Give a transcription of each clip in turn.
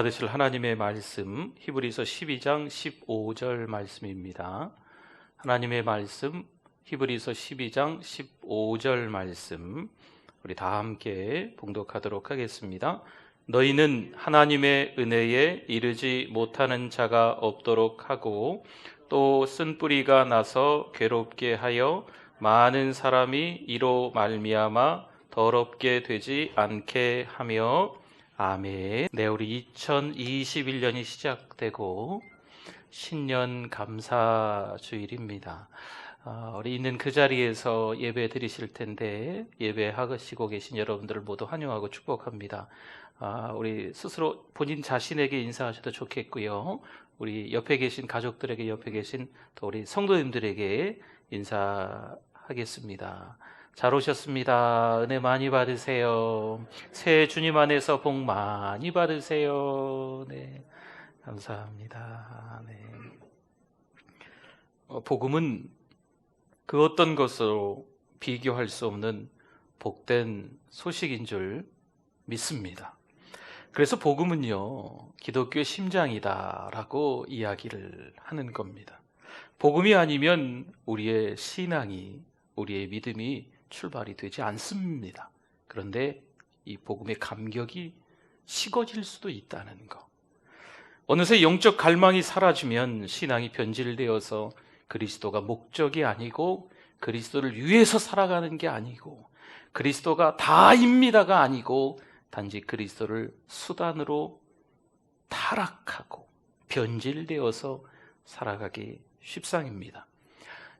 받으실 하나님의 말씀 히브리서 12장 15절 말씀입니다. 하나님의 말씀 히브리서 12장 15절 말씀 우리 다 함께 봉독하도록 하겠습니다. 너희는 하나님의 은혜에 이르지 못하는 자가 없도록 하고 또 쓴 뿌리가 나서 괴롭게 하여 많은 사람이 이로 말미암아 더럽게 되지 않게 하며 아멘. 네, 우리 2021년이 시작되고 신년 감사주일입니다. 우리 있는 그 자리에서 예배 드리실 텐데 예배하시고 계신 여러분들을 모두 환영하고 축복합니다. 우리 스스로 본인 자신에게 인사하셔도 좋겠고요. 우리 옆에 계신 가족들에게, 옆에 계신 또 우리 성도님들에게 인사하겠습니다. 잘 오셨습니다. 은혜 많이 받으세요. 새해 주님 안에서 복 많이 받으세요. 네, 감사합니다. 네. 복음은 그 어떤 것으로 비교할 수 없는 복된 소식인 줄 믿습니다. 그래서 복음은요, 기독교의 심장이다라고 이야기를 하는 겁니다. 복음이 아니면 우리의 신앙이, 우리의 믿음이 출발이 되지 않습니다. 그런데 이 복음의 감격이 식어질 수도 있다는 것. 어느새 영적 갈망이 사라지면 신앙이 변질되어서 그리스도가 목적이 아니고 그리스도를 위해서 살아가는 게 아니고 그리스도가 다입니다가 아니고 단지 그리스도를 수단으로 타락하고 변질되어서 살아가기 십상입니다.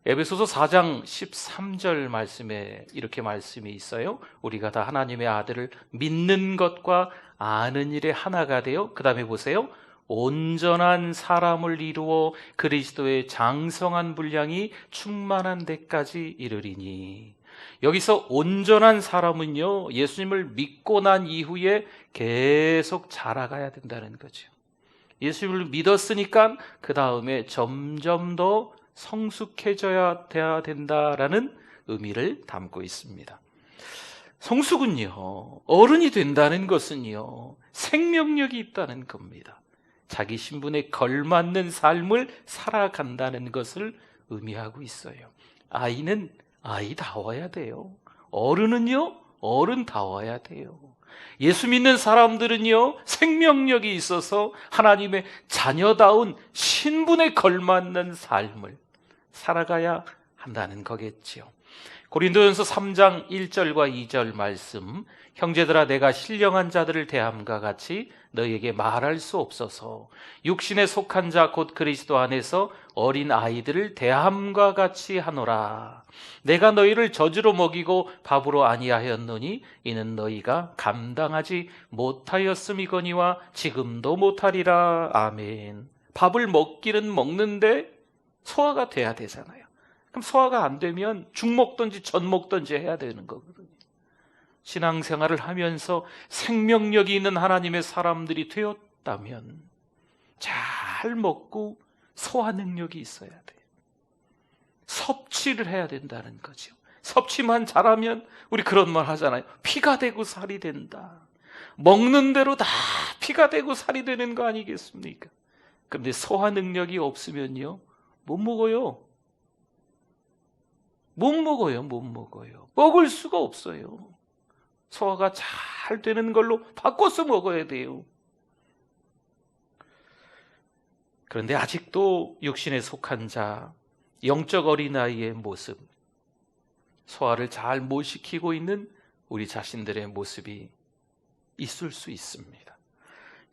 에베소서 4장 13절 말씀에 이렇게 말씀이 있어요. 우리가 다 하나님의 아들을 믿는 것과 아는 일에 하나가 되어, 그 다음에 보세요, 온전한 사람을 이루어 그리스도의 장성한 분량이 충만한 데까지 이르리니. 여기서 온전한 사람은요, 예수님을 믿고 난 이후에 계속 자라가야 된다는 거죠. 예수님을 믿었으니까 그 다음에 점점 더 성숙해져야 된다라는 의미를 담고 있습니다. 성숙은요, 어른이 된다는 것은요, 생명력이 있다는 겁니다. 자기 신분에 걸맞는 삶을 살아간다는 것을 의미하고 있어요. 아이는 아이다워야 돼요. 어른은요, 어른다워야 돼요. 예수 믿는 사람들은요, 생명력이 있어서 하나님의 자녀다운 신분에 걸맞는 삶을 살아가야 한다는 거겠지요. 고린도전서 3장 1절과 2절 말씀, 형제들아 내가 신령한 자들을 대함과 같이 너희에게 말할 수 없어서 육신에 속한 자 곧 그리스도 안에서 어린 아이들을 대함과 같이 하노라. 내가 너희를 젖으로 먹이고 밥으로 아니하였노니 이는 너희가 감당하지 못하였음이거니와 지금도 못하리라. 아멘. 밥을 먹기는 먹는데 소화가 돼야 되잖아요. 그럼 소화가 안 되면 죽 먹든지 젖 먹든지 해야 되는 거거든요. 신앙생활을 하면서 생명력이 있는 하나님의 사람들이 되었다면 잘 먹고 소화 능력이 있어야 돼요. 섭취를 해야 된다는 거죠. 섭취만 잘하면 우리 그런 말 하잖아요. 피가 되고 살이 된다. 먹는 대로 다 피가 되고 살이 되는 거 아니겠습니까? 그런데 소화 능력이 없으면요, 못 먹어요. 못 먹어요. 먹을 수가 없어요. 소화가 잘 되는 걸로 바꿔서 먹어야 돼요. 그런데 아직도 육신에 속한 자, 영적 어린아이의 모습, 소화를 잘 못 시키고 있는 우리 자신들의 모습이 있을 수 있습니다.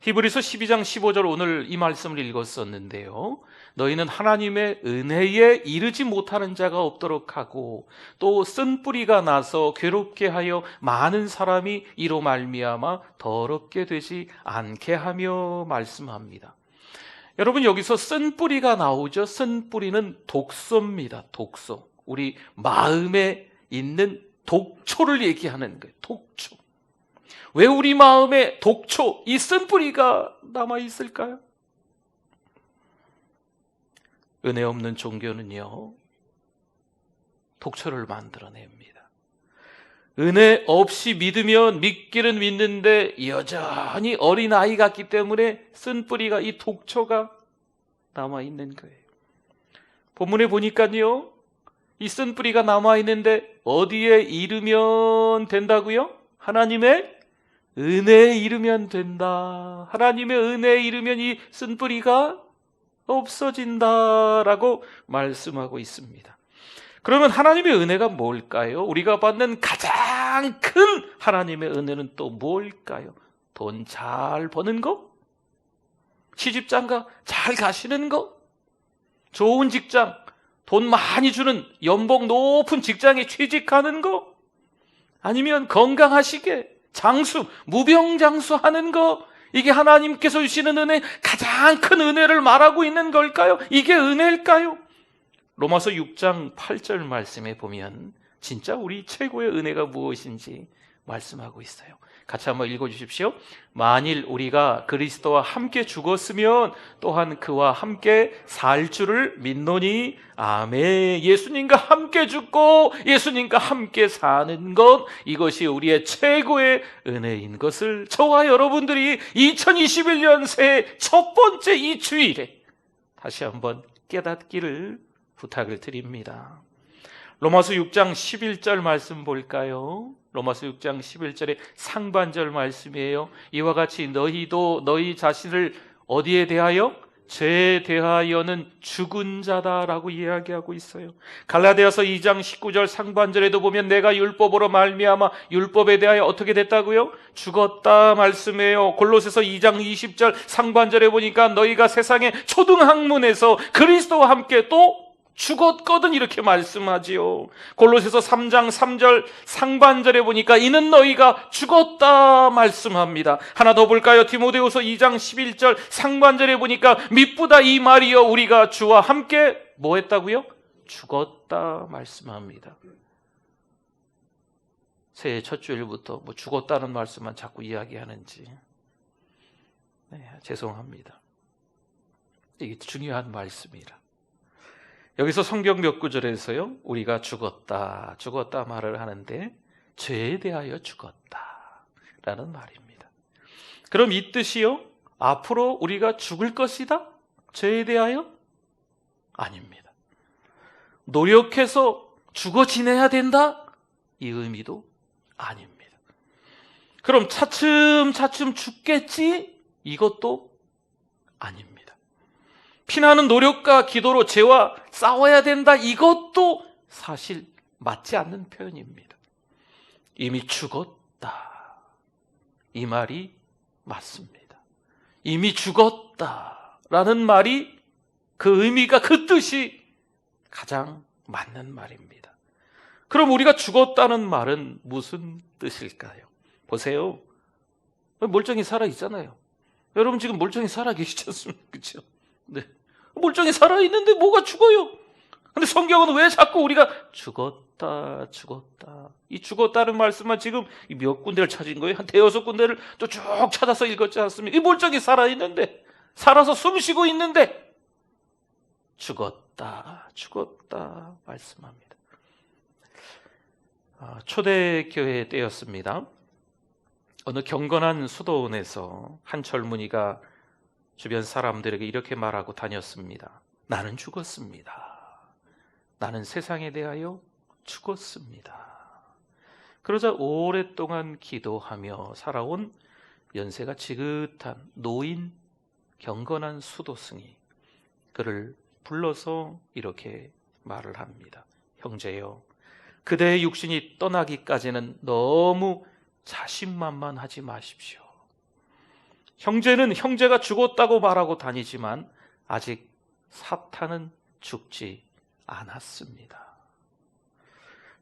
히브리서 12장 15절 오늘 이 말씀을 읽었었는데요. 너희는 하나님의 은혜에 이르지 못하는 자가 없도록 하고 또 쓴 뿌리가 나서 괴롭게 하여 많은 사람이 이로 말미암아 더럽게 되지 않게 하며 말씀합니다. 여러분, 여기서 쓴 뿌리가 나오죠. 쓴 뿌리는 독소입니다. 독소. 우리 마음에 있는 독초를 얘기하는 거예요. 독초. 왜 우리 마음에 독초, 이 쓴뿌리가 남아있을까요? 은혜 없는 종교는요, 독초를 만들어냅니다. 은혜 없이 믿으면 믿기는 믿는데 여전히 어린아이 같기 때문에 쓴뿌리가, 이 독초가 남아있는 거예요. 본문에 보니까요, 이 쓴뿌리가 남아있는데 어디에 이르면 된다고요? 하나님의 은혜에 이르면 된다. 하나님의 은혜에 이르면 이 쓴뿌리가 없어진다라고 말씀하고 있습니다. 그러면 하나님의 은혜가 뭘까요? 우리가 받는 가장 큰 하나님의 은혜는 또 뭘까요? 돈 잘 버는 거? 시집장가 잘 가시는 거? 좋은 직장, 돈 많이 주는 연봉 높은 직장에 취직하는 거? 아니면 건강하시게 장수, 무병장수하는 거? 이게 하나님께서 주시는 은혜, 가장 큰 은혜를 말하고 있는 걸까요? 이게 은혜일까요? 로마서 6장 8절 말씀에 보면 진짜 우리 최고의 은혜가 무엇인지 말씀하고 있어요. 같이 한번 읽어주십시오. 만일 우리가 그리스도와 함께 죽었으면 또한 그와 함께 살 줄을 믿노니. 아멘. 예수님과 함께 죽고 예수님과 함께 사는 것, 이것이 우리의 최고의 은혜인 것을 저와 여러분들이 2021년 새해 첫 번째 이 주일에 다시 한번 깨닫기를 부탁을 드립니다. 로마서 6장 11절 말씀 볼까요? 로마서 6장 11절의 상반절 말씀이에요. 이와 같이 너희도 너희 자신을 어디에 대하여? 죄에 대하여는 죽은 자다라고 이야기하고 있어요. 갈라디아서 2장 19절 상반절에도 보면 내가 율법으로 말미암아 율법에 대하여 어떻게 됐다고요? 죽었다 말씀해요. 골로새서 2장 20절 상반절에 보니까 너희가 세상의 초등학문에서 그리스도와 함께 또 죽었거든, 이렇게 말씀하지요. 골로새서 3장 3절 상반절에 보니까 이는 너희가 죽었다 말씀합니다. 하나 더 볼까요? 디모데후서 2장 11절 상반절에 보니까 미쁘다 이 말이여 우리가 주와 함께 뭐 했다고요? 죽었다 말씀합니다. 새해 첫 주일부터 뭐 죽었다는 말씀만 자꾸 이야기하는지 죄송합니다. 이게 중요한 말씀이라. 여기서 성경 몇 구절에서요, 우리가 죽었다 말을 하는데 죄에 대하여 죽었다라는 말입니다. 그럼 이 뜻이요, 앞으로 우리가 죽을 것이다? 죄에 대하여? 아닙니다. 노력해서 죽어 지내야 된다? 이 의미도 아닙니다. 그럼 차츰차츰 죽겠지? 이것도 아닙니다. 피나는 노력과 기도로 죄와 싸워야 된다, 이것도 사실 맞지 않는 표현입니다. 이미 죽었다, 이 말이 맞습니다. 이미 죽었다라는 말이, 그 의미가, 그 뜻이 가장 맞는 말입니다. 그럼 우리가 죽었다는 말은 무슨 뜻일까요? 보세요, 멀쩡히 살아있잖아요. 여러분 지금 멀쩡히 살아계시지 않습니까? 그렇죠? 네. 멀쩡히 살아있는데 뭐가 죽어요? 근데 성경은 왜 자꾸 우리가 죽었다 이 죽었다는 말씀만 지금 몇 군데를 찾은 거예요? 한 대여섯 군데를 또 쭉 찾아서 읽었지 않습니까? 이 멀쩡히 살아있는데, 살아서 숨쉬고 있는데 죽었다 말씀합니다. 초대교회 때였습니다. 어느 경건한 수도원에서 한 젊은이가 주변 사람들에게 이렇게 말하고 다녔습니다. 나는 죽었습니다. 나는 세상에 대하여 죽었습니다. 그러자 오랫동안 기도하며 살아온 연세가 지긋한 노인 경건한 수도승이 그를 불러서 이렇게 말을 합니다. 형제여, 그대의 육신이 떠나기까지는 너무 자신만만하지 마십시오. 형제는 형제가 죽었다고 말하고 다니지만 아직 사탄은 죽지 않았습니다.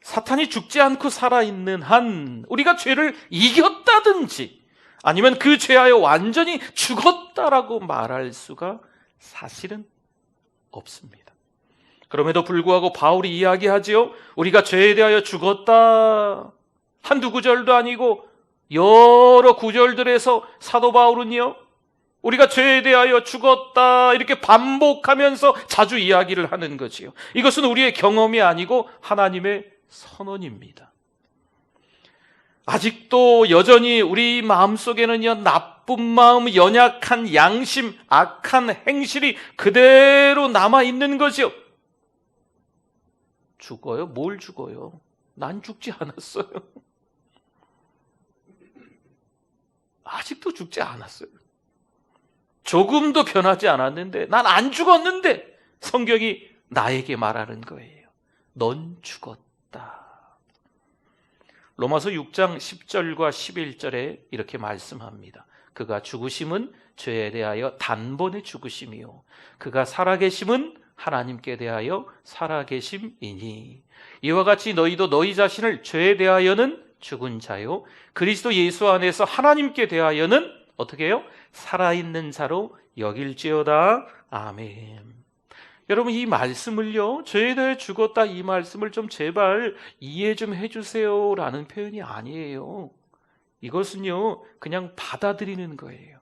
사탄이 죽지 않고 살아있는 한 우리가 죄를 이겼다든지 아니면 그 죄하여 완전히 죽었다라고 말할 수가 사실은 없습니다. 그럼에도 불구하고 바울이 이야기하지요. 우리가 죄에 대하여 죽었다. 한두 구절도 아니고 여러 구절들에서 사도 바울은요, 우리가 죄에 대하여 죽었다 이렇게 반복하면서 자주 이야기를 하는 거지요. 이것은 우리의 경험이 아니고 하나님의 선언입니다. 아직도 여전히 우리 마음속에는요, 나쁜 마음, 연약한 양심, 악한 행실이 그대로 남아있는 거죠. 죽어요? 뭘 죽어요? 난 죽지 않았어요. 아직도 죽지 않았어요. 조금도 변하지 않았는데, 난 안 죽었는데 성경이 나에게 말하는 거예요. 넌 죽었다. 로마서 6장 10절과 11절에 이렇게 말씀합니다. 그가 죽으심은 죄에 대하여 단번에 죽으심이요, 그가 살아계심은 하나님께 대하여 살아계심이니, 이와 같이 너희도 너희 자신을 죄에 대하여는 죽은 자요, 그리스도 예수 안에서 하나님께 대하여는 어떻게 해요? 살아있는 자로 여길지어다. 아멘. 여러분, 이 말씀을요, 죄에 대해 죽었다, 이 말씀을 좀 제발 이해 좀 해주세요 라는 표현이 아니에요. 이것은요, 그냥 받아들이는 거예요.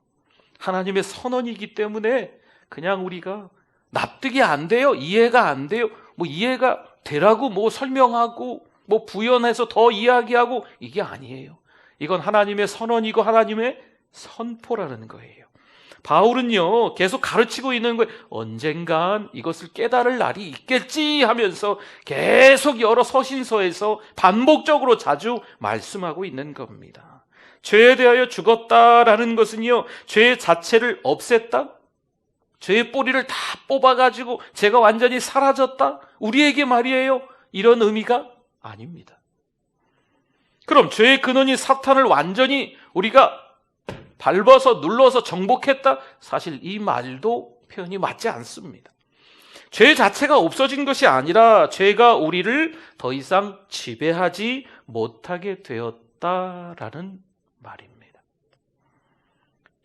하나님의 선언이기 때문에 그냥 우리가 납득이 안 돼요, 이해가 안 돼요, 뭐 이해가 되라고 뭐 설명하고 뭐 부연해서 더 이야기하고, 이게 아니에요. 이건 하나님의 선언이고 하나님의 선포라는 거예요. 바울은요, 계속 가르치고 있는 거예요. 언젠간 이것을 깨달을 날이 있겠지 하면서 계속 여러 서신서에서 반복적으로 자주 말씀하고 있는 겁니다. 죄에 대하여 죽었다라는 것은요, 죄 자체를 없앴다, 죄의 뿌리를 다 뽑아가지고 죄가 완전히 사라졌다, 우리에게 말이에요, 이런 의미가 아닙니다. 그럼 죄의 근원이 사탄을 완전히 우리가 밟아서 눌러서 정복했다? 사실 이 말도 표현이 맞지 않습니다. 죄 자체가 없어진 것이 아니라 죄가 우리를 더 이상 지배하지 못하게 되었다라는 말입니다.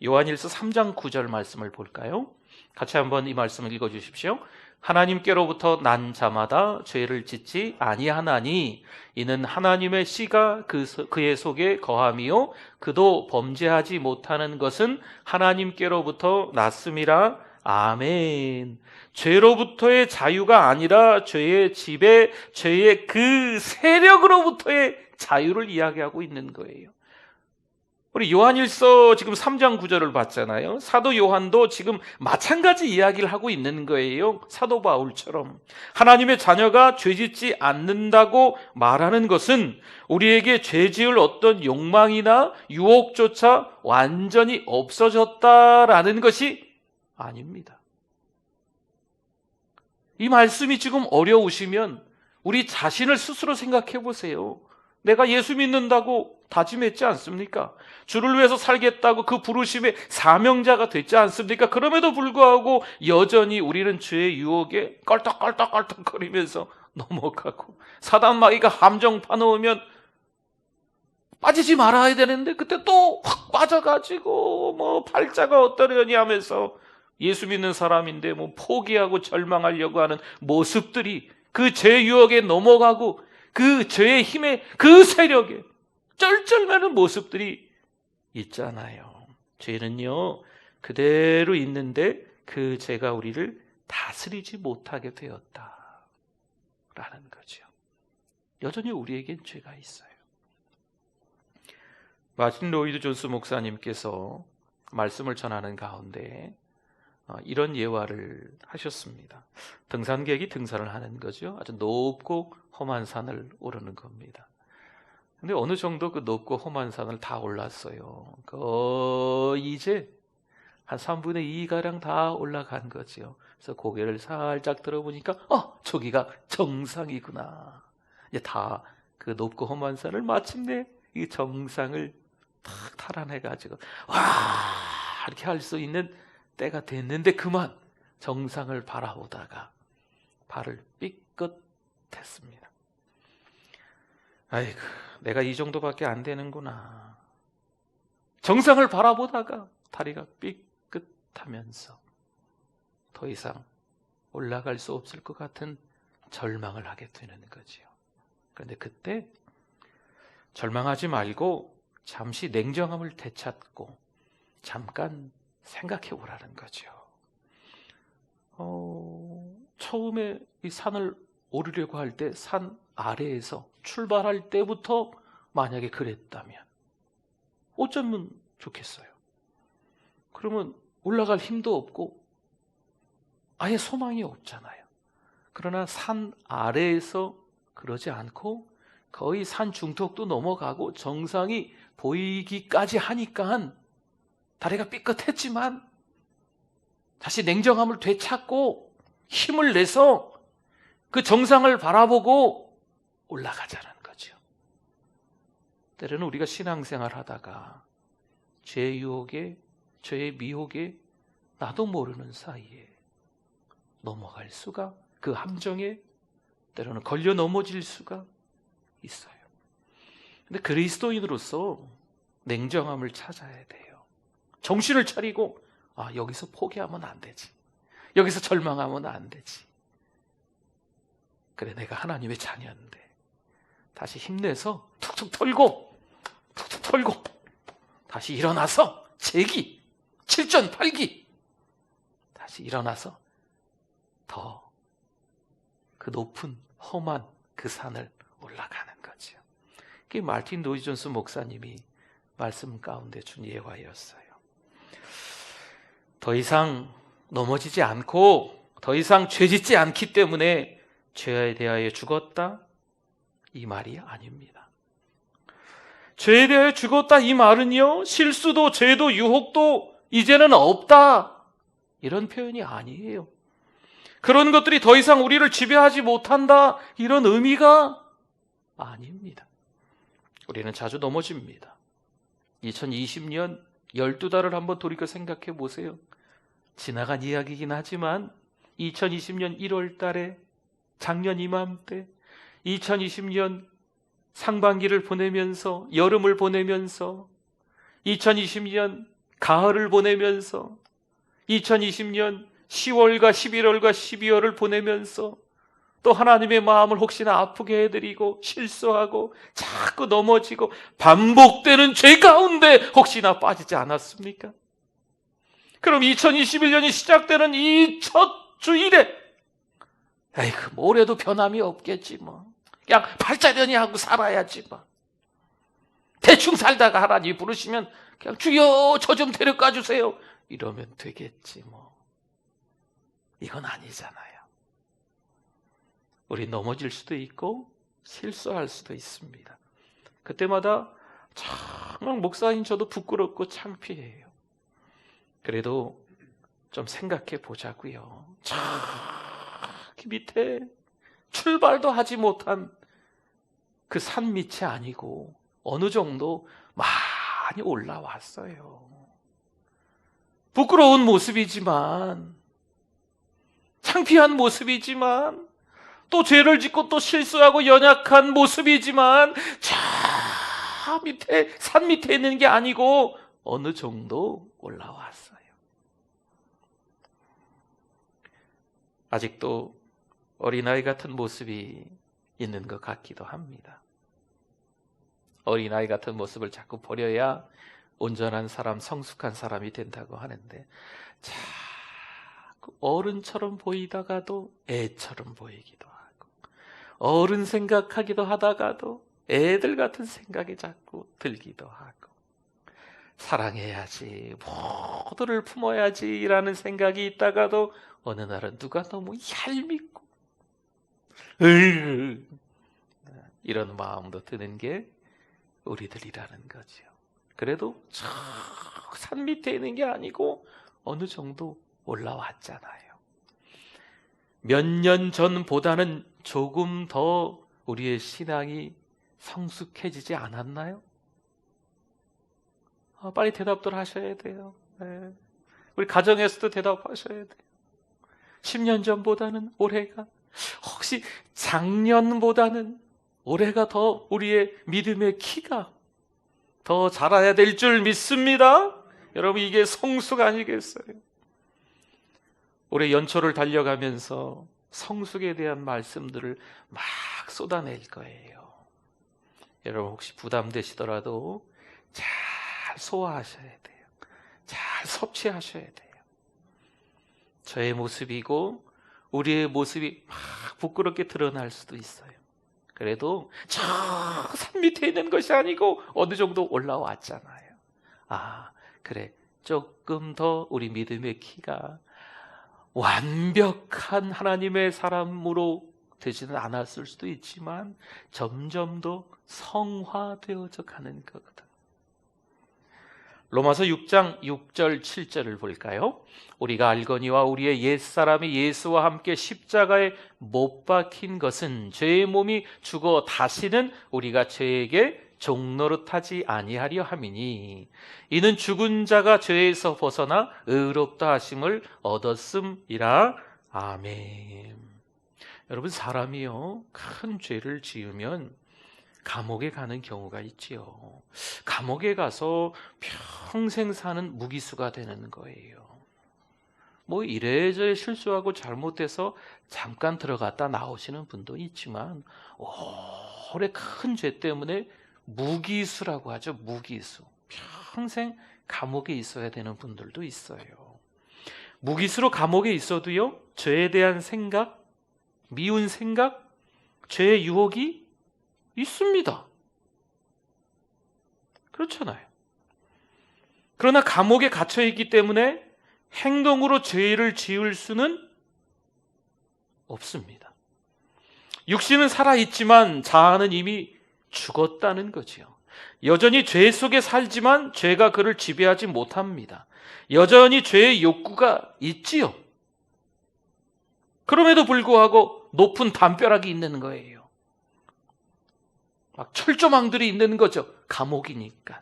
요한일서 3장 9절 말씀을 볼까요? 같이 한번 이 말씀을 읽어주십시오. 하나님께로부터 난 자마다 죄를 짓지 아니하나니 이는 하나님의 씨가 그의 속에 거함이요 그도 범죄하지 못하는 것은 하나님께로부터 났음이라. 아멘. 죄로부터의 자유가 아니라 죄의 지배, 죄의 그 세력으로부터의 자유를 이야기하고 있는 거예요. 우리 요한일서 지금 3장 9절을 봤잖아요. 사도 요한도 지금 마찬가지 이야기를 하고 있는 거예요. 사도 바울처럼 하나님의 자녀가 죄짓지 않는다고 말하는 것은 우리에게 죄지을 어떤 욕망이나 유혹조차 완전히 없어졌다라는 것이 아닙니다. 이 말씀이 지금 어려우시면 우리 자신을 스스로 생각해 보세요. 내가 예수 믿는다고 다짐했지 않습니까? 주를 위해서 살겠다고 그 부르심의 사명자가 됐지 않습니까? 그럼에도 불구하고 여전히 우리는 죄의 유혹에 껄떡껄떡거리면서 넘어가고, 사단 마귀가 함정 파놓으면 빠지지 말아야 되는데 그때 또 확 빠져가지고 뭐 팔자가 어떠려니 하면서 예수 믿는 사람인데 뭐 포기하고 절망하려고 하는 모습들이, 그 죄 유혹에 넘어가고 그 죄의 힘에, 그 세력에 쩔쩔매는 모습들이 있잖아요. 죄는요, 그대로 있는데 그 죄가 우리를 다스리지 못하게 되었다라는 거죠. 여전히 우리에겐 죄가 있어요. 마틴 로이드 존스 목사님께서 말씀을 전하는 가운데 이런 예화를 하셨습니다. 등산객이 등산을 하는 거죠. 아주 높고 험한 산을 오르는 겁니다. 근데 어느 정도 그 높고 험한 산을 다 올랐어요. 이제 한 3분의 2가량 다 올라간 거죠. 그래서 고개를 살짝 들어보니까 저기가 정상이구나. 이제 다 그 높고 험한 산을 마침내 이 정상을 탁 탈환해가지고 와 이렇게 할 수 있는 때가 됐는데 그만 정상을 바라보다가 발을 삐끗했습니다. 아이고, 내가 이 정도밖에 안 되는구나. 정상을 바라보다가 다리가 삐끗하면서 더 이상 올라갈 수 없을 것 같은 절망을 하게 되는 거지요. 그런데 그때 절망하지 말고 잠시 냉정함을 되찾고 잠깐 생각해 보라는 거죠. 처음에 이 산을 오르려고 할 때 산 아래에서 출발할 때부터 만약에 그랬다면 어쩌면 좋겠어요? 그러면 올라갈 힘도 없고 아예 소망이 없잖아요. 그러나 산 아래에서 그러지 않고 거의 산 중턱도 넘어가고 정상이 보이기까지 하니까 다리가 삐끗했지만 다시 냉정함을 되찾고 힘을 내서 그 정상을 바라보고 올라가자는 거죠. 때로는 우리가 신앙생활 하다가 죄의 유혹에, 죄의 미혹에 나도 모르는 사이에 넘어갈 수가, 그 함정에 때로는 걸려 넘어질 수가 있어요. 근데 그리스도인으로서 냉정함을 찾아야 돼요. 정신을 차리고 여기서 포기하면 안 되지. 여기서 절망하면 안 되지. 그래, 내가 하나님의 자녀인데 다시 힘내서 툭툭 털고 다시 일어나서 재기, 7전8기 다시 일어나서 더 그 높은 험한 그 산을 올라가는 거죠. 그게 마틴 로이 존스 목사님이 말씀 가운데 준 예화였어요. 더 이상 넘어지지 않고 더 이상 죄짓지 않기 때문에 죄에 대하여 죽었다, 이 말이 아닙니다. 죄에 대하여 죽었다 이 말은요, 실수도 죄도 유혹도 이제는 없다, 이런 표현이 아니에요. 그런 것들이 더 이상 우리를 지배하지 못한다, 이런 의미가 아닙니다. 우리는 자주 넘어집니다. 2020년 12달을 한번 돌이켜 생각해 보세요. 지나간 이야기이긴 하지만 2020년 1월 달에, 작년 이맘때, 2020년 상반기를 보내면서, 여름을 보내면서, 2020년 가을을 보내면서, 2020년 10월과 11월과 12월을 보내면서 또 하나님의 마음을 혹시나 아프게 해드리고 실수하고 자꾸 넘어지고 반복되는 죄 가운데 혹시나 빠지지 않았습니까? 그럼 2021년이 시작되는 이 첫 주일에 뭐 올해도 변함이 없겠지 뭐, 그냥 팔자련이 하고 살아야지 뭐, 대충 살다가 하나님 부르시면 그냥 주여 저 좀 데려가 주세요 이러면 되겠지 뭐. 이건 아니잖아요. 우리 넘어질 수도 있고 실수할 수도 있습니다. 그때마다 정말 목사인 저도 부끄럽고 창피해요. 그래도 좀 생각해 보자고요. 저기 밑에 출발도 하지 못한 그 산 밑이 아니고 어느 정도 많이 올라왔어요. 부끄러운 모습이지만, 창피한 모습이지만, 또 죄를 짓고 또 실수하고 연약한 모습이지만, 저 밑에, 산 밑에 있는 게 아니고 어느 정도 올라왔어요. 아직도 어린아이 같은 모습이 있는 것 같기도 합니다. 어린아이 같은 모습을 자꾸 버려야 온전한 사람, 성숙한 사람이 된다고 하는데, 자꾸 어른처럼 보이다가도 애처럼 보이기도 하고, 어른 생각하기도 하다가도 애들 같은 생각이 자꾸 들기도 하고, 사랑해야지, 모두를 품어야지라는 생각이 있다가도 어느 날은 누가 너무 얄밉고 이런 마음도 드는 게 우리들이라는 거죠. 그래도 저 산 밑에 있는 게 아니고 어느 정도 올라왔잖아요. 몇 년 전보다는 조금 더 우리의 신앙이 성숙해지지 않았나요? 빨리 대답들 하셔야 돼요. 네. 우리 가정에서도 대답하셔야 돼요. 10년 전보다는 올해가, 혹시 작년보다는 올해가 더 우리의 믿음의 키가 더 자라야 될 줄 믿습니다. 여러분, 이게 성숙 아니겠어요? 올해 연초를 달려가면서 성숙에 대한 말씀들을 막 쏟아낼 거예요. 여러분, 혹시 부담되시더라도 잘 소화하셔야 돼요. 잘 섭취하셔야 돼요. 저의 모습이고 우리의 모습이 막 부끄럽게 드러날 수도 있어요. 그래도 저 산 밑에 있는 것이 아니고 어느 정도 올라왔잖아요. 아, 그래. 조금 더 우리 믿음의 키가 완벽한 하나님의 사람으로 되지는 않았을 수도 있지만 점점 더 성화되어져 가는 거거든. 로마서 6장 6절 7절을 볼까요? 우리가 알거니와 우리의 옛사람이 예수와 함께 십자가에 못 박힌 것은 죄의 몸이 죽어 다시는 우리가 죄에게 종노릇하지 아니하려 함이니 이는 죽은 자가 죄에서 벗어나 의롭다 하심을 얻었음이라. 아멘. 여러분, 사람이요 큰 죄를 지으면 감옥에 가는 경우가 있지요. 감옥에 가서 평생 사는 무기수가 되는 거예요. 뭐 이래저래 실수하고 잘못해서 잠깐 들어갔다 나오시는 분도 있지만 오래 큰 죄 때문에 무기수라고 하죠. 무기수. 평생 감옥에 있어야 되는 분들도 있어요. 무기수로 감옥에 있어도요, 죄에 대한 생각, 미운 생각, 죄의 유혹이 있습니다. 그렇잖아요. 그러나 감옥에 갇혀 있기 때문에 행동으로 죄를 지을 수는 없습니다. 육신은 살아있지만 자아는 이미 죽었다는 거지요. 여전히 죄 속에 살지만 죄가 그를 지배하지 못합니다. 여전히 죄의 욕구가 있지요. 그럼에도 불구하고 높은 담벼락이 있는 거예요. 막 철조망들이 있는 거죠. 감옥이니까.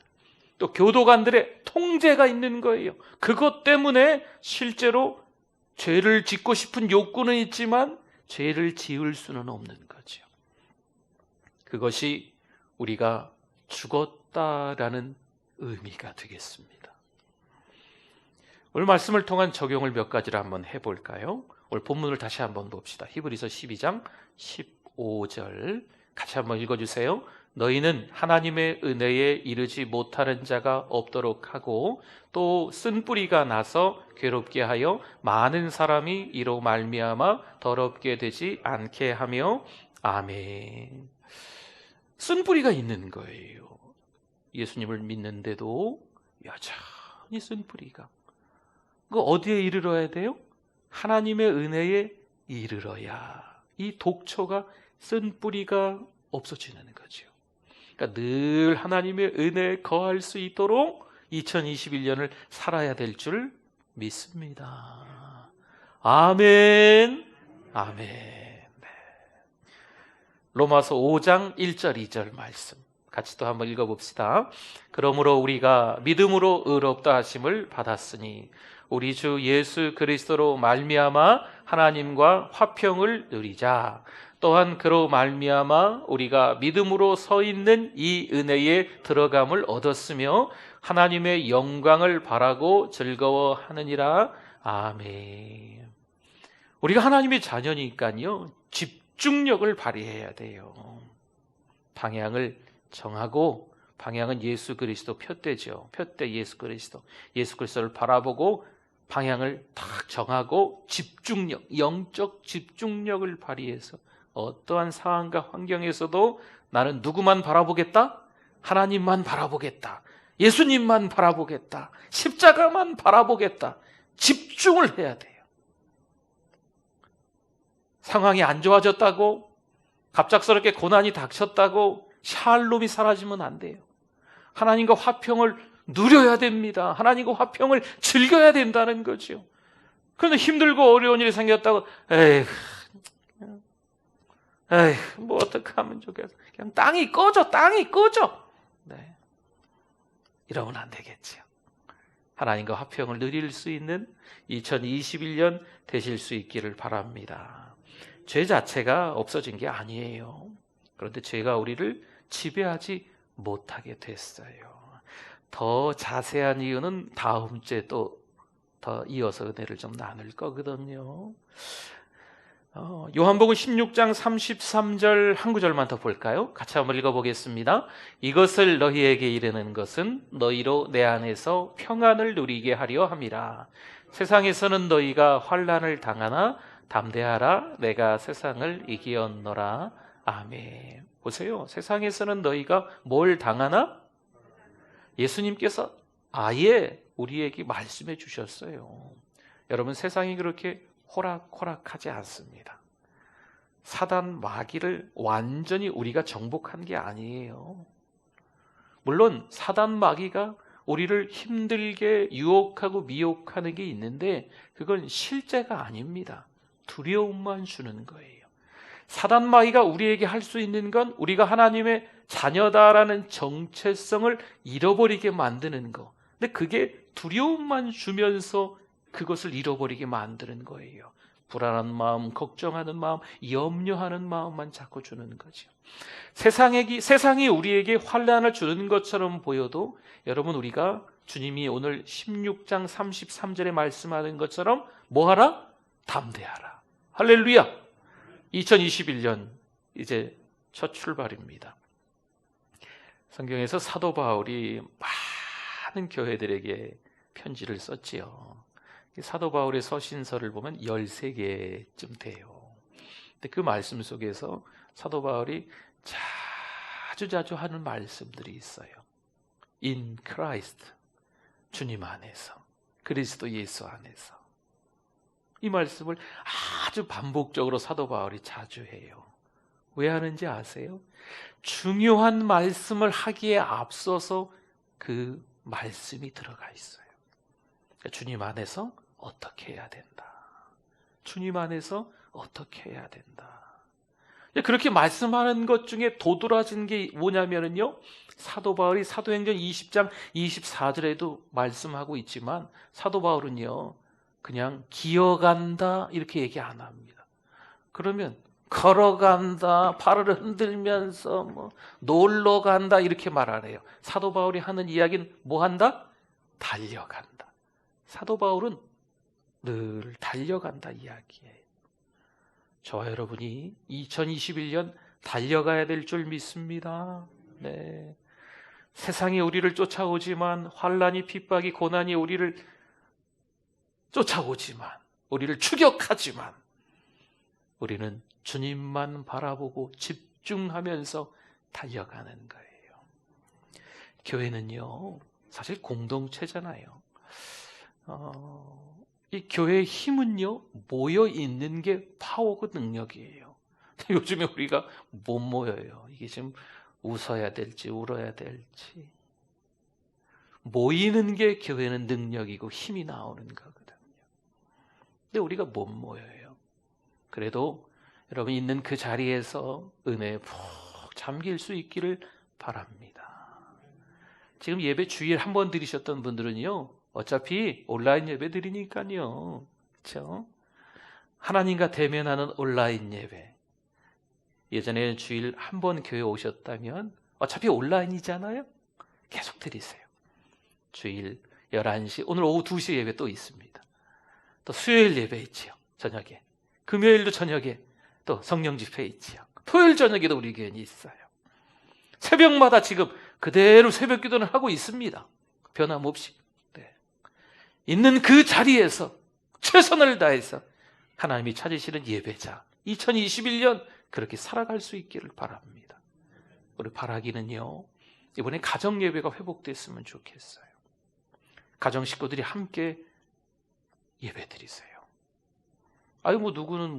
또 교도관들의 통제가 있는 거예요. 그것 때문에 실제로 죄를 짓고 싶은 욕구는 있지만 죄를 지을 수는 없는 거죠. 그것이 우리가 죽었다라는 의미가 되겠습니다. 오늘 말씀을 통한 적용을 몇 가지를 한번 해볼까요? 오늘 본문을 다시 한번 봅시다. 히브리서 12장 15절 같이 한번 읽어주세요. 너희는 하나님의 은혜에 이르지 못하는 자가 없도록 하고 또 쓴뿌리가 나서 괴롭게 하여 많은 사람이 이로 말미암아 더럽게 되지 않게 하며. 아멘. 쓴뿌리가 있는 거예요. 예수님을 믿는데도 여전히 쓴뿌리가. 그 어디에 이르러야 돼요? 하나님의 은혜에 이르러야 이 독초가 쓴뿌리가 없어지는 거죠. 그러니까 늘 하나님의 은혜에 거할 수 있도록 2021년을 살아야 될 줄 믿습니다. 아멘. 아멘. 네. 로마서 5장 1절 2절 말씀 같이 또 한번 읽어봅시다. 그러므로 우리가 믿음으로 의롭다 하심을 받았으니 우리 주 예수 그리스도로 말미암아 하나님과 화평을 누리자. 또한 그로 말미암아 우리가 믿음으로 서 있는 이 은혜에 들어감을 얻었으며 하나님의 영광을 바라고 즐거워하느니라. 아멘. 우리가 하나님의 자녀니까요, 집중력을 발휘해야 돼요. 방향을 정하고, 방향은 예수 그리스도 푯대죠. 푯대 예수 그리스도를 바라보고 방향을 딱 정하고 집중력, 영적 집중력을 발휘해서 어떠한 상황과 환경에서도 나는 누구만 바라보겠다? 하나님만 바라보겠다. 예수님만 바라보겠다. 십자가만 바라보겠다. 집중을 해야 돼요. 상황이 안 좋아졌다고, 갑작스럽게 고난이 닥쳤다고 샬롬이 사라지면 안 돼요. 하나님과 화평을 누려야 됩니다. 하나님과 화평을 즐겨야 된다는 거죠. 그런데 힘들고 어려운 일이 생겼다고 에휴 뭐 어떻게 하면 좋겠어. 그냥 땅이 꺼져. 네. 이러면 안 되겠죠. 하나님과 화평을 누릴 수 있는 2021년 되실 수 있기를 바랍니다. 죄 자체가 없어진 게 아니에요. 그런데 죄가 우리를 지배하지 못하게 됐어요. 더 자세한 이유는 다음 주에 또 더 이어서 은혜를 좀 나눌 거거든요. 요한복음 16장 33절 한 구절만 더 볼까요? 같이 한번 읽어보겠습니다. 이것을 너희에게 이르는 것은 너희로 내 안에서 평안을 누리게 하려 함이라. 세상에서는 너희가 환난을 당하나 담대하라. 내가 세상을 이기었노라. 아멘. 보세요. 세상에서는 너희가 뭘 당하나? 예수님께서 아예 우리에게 말씀해 주셨어요. 여러분, 세상이 그렇게 호락호락하지 않습니다. 사단 마귀를 완전히 우리가 정복한 게 아니에요. 물론 사단 마귀가 우리를 힘들게 유혹하고 미혹하는 게 있는데 그건 실제가 아닙니다. 두려움만 주는 거예요. 사단 마귀가 우리에게 할 수 있는 건 우리가 하나님의 자녀다라는 정체성을 잃어버리게 만드는 거. 근데 그게 두려움만 주면서 그것을 잃어버리게 만드는 거예요. 불안한 마음, 걱정하는 마음, 염려하는 마음만 자꾸 주는 거죠. 세상이 우리에게 환난을 주는 것처럼 보여도 여러분, 우리가 주님이 오늘 16장 33절에 말씀하는 것처럼 뭐하라? 담대하라. 할렐루야. 2021년 이제 첫 출발입니다. 성경에서 사도 바울이 많은 교회들에게 편지를 썼지요. 사도 바울의 서신서를 보면 13개쯤 돼요. 근데 그 말씀 속에서 사도 바울이 자주 하는 말씀들이 있어요. In Christ, 주님 안에서, 그리스도 예수 안에서. 이 말씀을 아주 반복적으로 사도 바울이 자주 해요. 왜 하는지 아세요? 중요한 말씀을 하기에 앞서서 그 말씀이 들어가 있어요. 주님 안에서 어떻게 해야 된다. 주님 안에서 어떻게 해야 된다. 그렇게 말씀하는 것 중에 도드라진 게 뭐냐면요, 사도 바울이 사도행전 20장 24절에도 말씀하고 있지만 사도 바울은요 그냥 기어간다 이렇게 얘기 안 합니다. 그러면 걸어간다, 팔을 흔들면서 놀러 간다 이렇게 말 안 해요. 사도 바울이 하는 이야기는 뭐 한다? 달려간다. 사도 바울은 늘 달려간다 이야기예요. 저와 여러분이 2021년 달려가야 될 줄 믿습니다. 네. 세상이 우리를 쫓아오지만, 환난이, 핍박이, 고난이 우리를 쫓아오지만, 우리를 추격하지만 우리는 주님만 바라보고 집중하면서 달려가는 거예요. 교회는요 사실 공동체잖아요. 이 교회의 힘은요 모여 있는 게 파워고 능력이에요. 요즘에 우리가 못 모여요. 이게 지금 웃어야 될지 울어야 될지. 모이는 게 교회는 능력이고 힘이 나오는 거거든요. 근데 우리가 못 모여요. 그래도 여러분 있는 그 자리에서 은혜에 푹 잠길 수 있기를 바랍니다. 지금 예배 주일 한 번 드리셨던 분들은요 어차피 온라인 예배 드리니까요, 그렇죠? 하나님과 대면하는 온라인 예배. 예전에 주일 한 번 교회 오셨다면 어차피 온라인이잖아요. 계속 드리세요. 주일 11시, 오늘 오후 2시 예배 또 있습니다. 또 수요일 예배 있지요, 저녁에. 금요일도 저녁에 또 성령 집회 있지요. 토요일 저녁에도 우리 교회는 있어요. 새벽마다 지금 그대로 새벽 기도는 하고 있습니다. 변함없이. 네. 있는 그 자리에서 최선을 다해서 하나님이 찾으시는 예배자 2021년 그렇게 살아갈 수 있기를 바랍니다. 우리 바라기는요, 이번에 가정 예배가 회복됐으면 좋겠어요. 가정 식구들이 함께 예배 드리세요. 누구는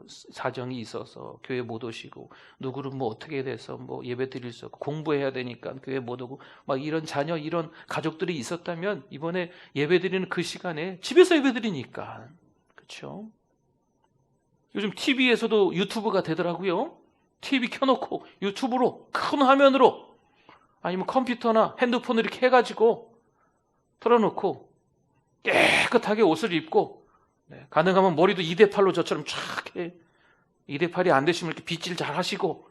사정이 있어서 교회 못 오시고, 누구는 어떻게 돼서 예배 드릴 수 없고, 공부해야 되니까 교회 못 오고, 이런 자녀, 이런 가족들이 있었다면 이번에 예배 드리는 그 시간에 집에서 예배 드리니까. 그렇죠? 요즘 TV에서도 유튜브가 되더라고요. TV 켜놓고 유튜브로, 큰 화면으로, 아니면 컴퓨터나 핸드폰을 이렇게 해가지고 틀어놓고 깨끗하게 옷을 입고, 가능하면 머리도 2대8로 저처럼 쫙 해. 2대8이 안 되시면 이렇게 빗질 잘 하시고,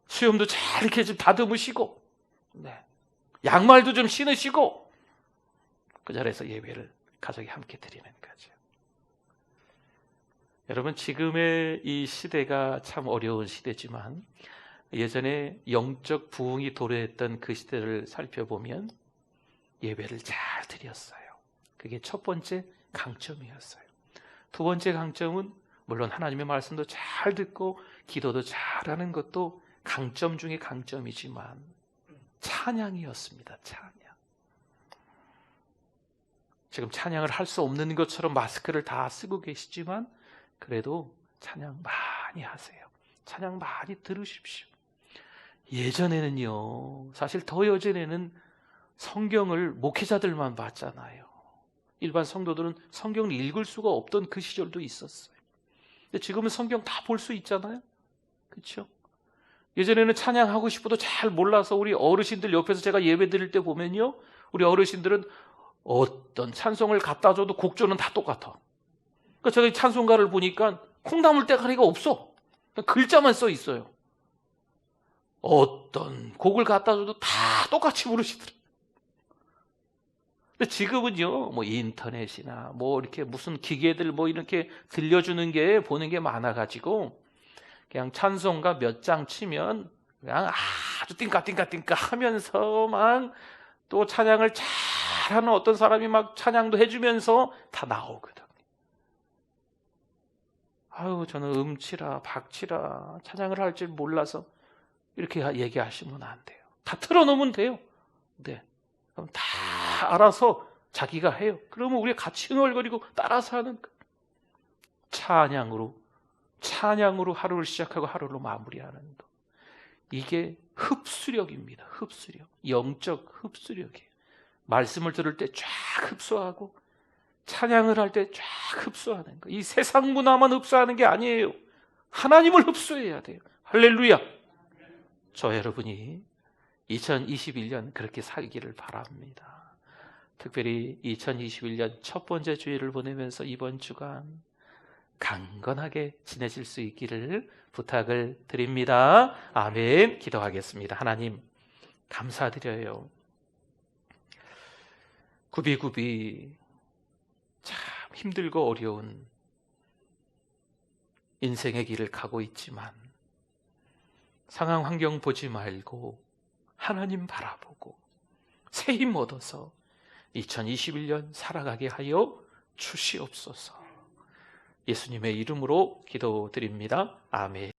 수염도 잘 이렇게 좀 다듬으시고, 양말도 좀 신으시고, 그 자리에서 예배를 가족이 함께 드리는 거죠. 여러분, 지금의 이 시대가 참 어려운 시대지만 예전에 영적 부흥이 도래했던 그 시대를 살펴보면 예배를 잘 드렸어요. 그게 첫 번째 강점이었어요. 두 번째 강점은 물론 하나님의 말씀도 잘 듣고 기도도 잘하는 것도 강점 중에 강점이지만 찬양이었습니다. 찬양. 지금 찬양을 할 수 없는 것처럼 마스크를 다 쓰고 계시지만 그래도 찬양 많이 하세요. 찬양 많이 들으십시오. 예전에는요, 사실 더 예전에는 성경을 목회자들만 봤잖아요. 일반 성도들은 성경을 읽을 수가 없던 그 시절도 있었어요. 근데 지금은 성경 다 볼 수 있잖아요. 그렇죠? 예전에는 찬양하고 싶어도 잘 몰라서 우리 어르신들 옆에서 제가 예배 드릴 때 보면요, 우리 어르신들은 어떤 찬송을 갖다 줘도 곡조는 다 똑같아. 그러니까 제가 찬송가를 보니까 콩나물 대가리가 없어. 그냥 글자만 써 있어요. 어떤 곡을 갖다 줘도 다 똑같이 부르시더라고요. 근데 지금은요, 뭐 인터넷이나 뭐 이렇게 무슨 기계들 뭐 이렇게 들려주는 게 보는 게 많아가지고 그냥 찬송가 몇 장 치면 그냥 아주 띵까띵까띵까 하면서만 또 찬양을 잘하는 어떤 사람이 막 찬양도 해주면서 다 나오거든. 아유, 저는 음치라 박치라 찬양을 할 줄 몰라서 이렇게 얘기하시면 안 돼요. 다 틀어놓으면 돼요. 네. 그럼 다 알아서 자기가 해요. 그러면 우리 같이 흥얼거리고 따라서 하는 거예요. 찬양으로 하루를 시작하고 하루를 마무리하는 것. 이게 흡수력입니다. 흡수력. 영적 흡수력이에요. 말씀을 들을 때 쫙 흡수하고 찬양을 할 때 쫙 흡수하는 거. 이 세상 문화만 흡수하는 게 아니에요. 하나님을 흡수해야 돼요. 할렐루야. 저 여러분이 2021년 그렇게 살기를 바랍니다. 특별히 2021년 첫 번째 주일을 보내면서 이번 주간 강건하게 지내실 수 있기를 부탁을 드립니다. 아멘. 기도하겠습니다. 하나님 감사드려요. 굽이굽이 참 힘들고 어려운 인생의 길을 가고 있지만 상황 환경 보지 말고 하나님 바라보고 새 힘 얻어서 2021년 살아가게 하여 주시옵소서. 예수님의 이름으로 기도드립니다. 아멘.